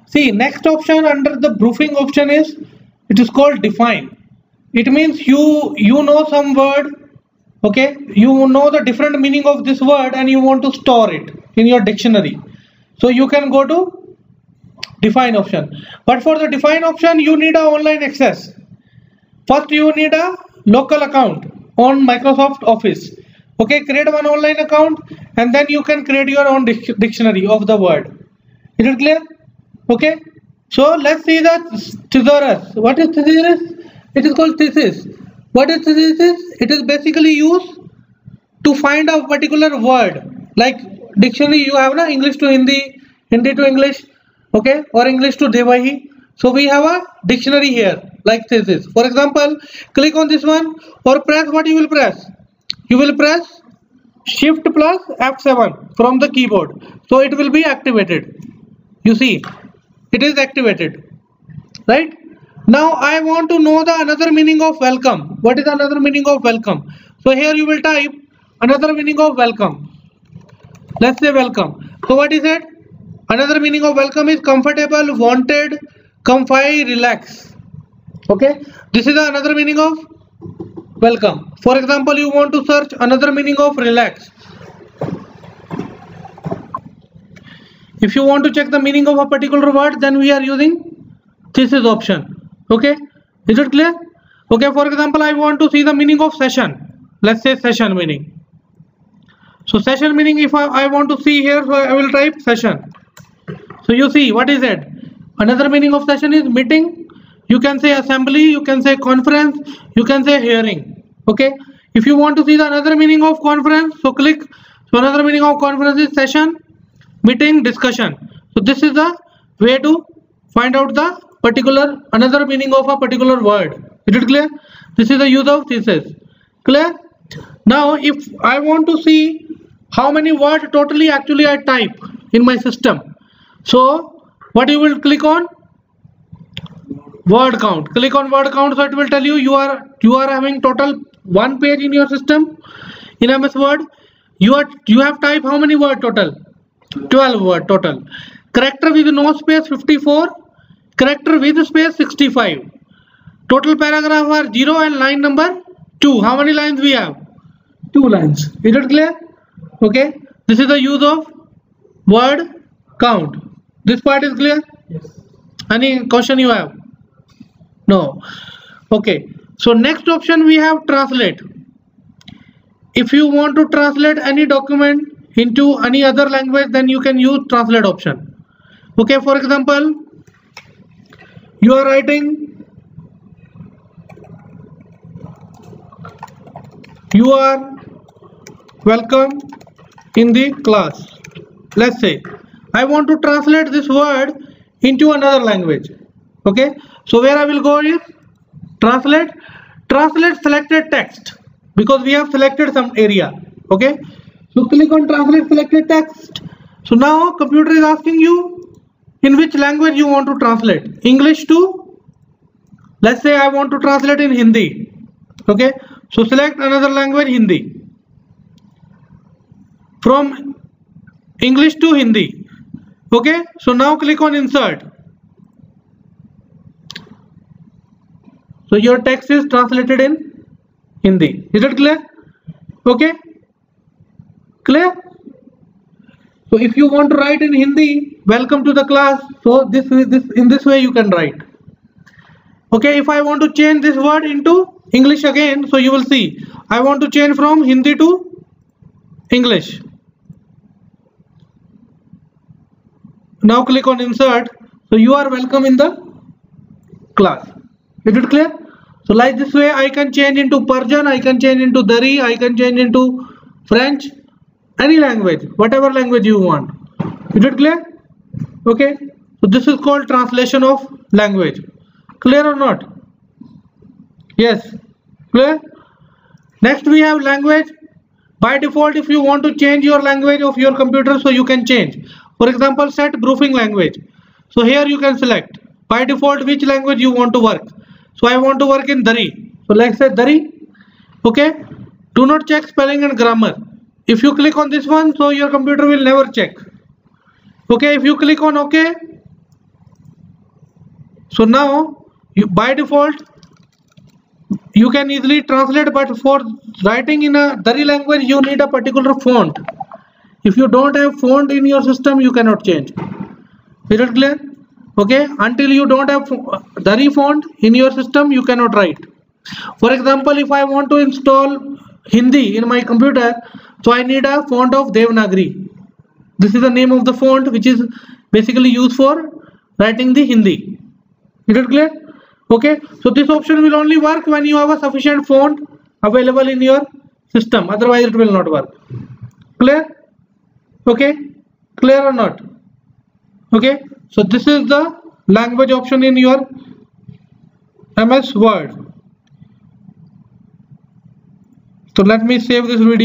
See, next option under the proofing option is, it is called define. It means you know some word, okay, you know the different meaning of this word and you want to store it in your dictionary. So you can go to define option. But for the define option, you need a online access. First, you need a local account on Microsoft Office. Okay, create one online account and then you can create your own dictionary of the word. Is it clear? Okay. So let's see the thesaurus. What is thesaurus? It is called thesis. What is thesis? It is basically used to find a particular word. Like dictionary, you have na English to Hindi, Hindi to English, okay, or English to Devahi. So we have a dictionary here, like thesis. For example, click on this one or press what you will press. You will press Shift plus F7 from the keyboard. So it will be activated. You see, it is activated, right? Now I want to know the another meaning of welcome. What is another meaning of welcome? So here you will type another meaning of welcome. Let's say welcome. So what is it? Another meaning of welcome is comfortable, wanted, comfy, relax. Okay, this is another meaning of welcome. For example, you want to search another meaning of relax. If you want to check the meaning of a particular word, then we are using thesis option. Okay, is it clear? Okay, for example, I want to see the meaning of session. Let's say session meaning. So session meaning, if I want to see here, so I will type session. So you see, what is it? Another meaning of session is meeting. You can say assembly, you can say conference, you can say hearing. Okay, if you want to see the another meaning of conference, so click. So another meaning of conference is session, meeting, discussion. So this is the way to find out the particular another meaning of a particular word. Is it clear? This is the use of thesis. Clear? Now if I want to see how many words totally actually I type in my system, so what you will click on? Word count. Click on word count, so it will tell you you are having total 1 page in your system in MS Word. You have typed how many word total? 12 word total. Character with no space 54, character with space 65. Total paragraph are 0 and line number 2. How many lines we have? 2 lines. Is it clear? Okay. This is the use of word count. This part is clear? Yes. Any question you have? No. Okay. So next option we have translate. If you want to translate any document into any other language, then you can use translate option. Okay. For example, you are writing, you are welcome in the class. Let's say I want to translate this word into another language. Okay, so where I will go is translate selected text, because we have selected some area. Okay, so click on translate selected text. So now computer is asking you in which language you want to translate. English to, let's say I want to translate in Hindi. Okay, so select another language, Hindi. From English to Hindi. Okay, so now click on insert. So your text is translated in Hindi. Is it clear? Okay, clear? So if you want to write in Hindi, welcome to the class, so in this way you can write. Okay, if I want to change this word into English again, so you will see I want to change from Hindi to English. Now click on insert. So you are welcome in the class. Is it clear? So like this way I can change into Persian, I can change into Dari, I can change into French, any language, whatever language you want. Is it clear? Okay, so this is called translation of language. Clear or not? Yes, clear? Next we have language. By default, if you want to change your language of your computer, so you can change. For example, set proofing language. So here you can select by default which language you want to work. So I want to work in Dari. So let's say Dari. Okay, do not check spelling and grammar. If you click on this one, so your computer will never check. Okay, if you click on OK, So now by default you can easily translate, but for writing in a Dari language you need a particular font. If you don't have font in your system, you cannot change. Is it clear? Okay, until you don't have Dari font in your system, you cannot write. For example, if I want to install Hindi in my computer, so I need a font of Devanagari. This is the name of the font which is basically used for writing the Hindi. Is it clear? Okay, so this option will only work when you have a sufficient font available in your system, otherwise it will not work. Clear? Okay, clear or not? Okay, so this is the language option in your MS Word. So let me save this video.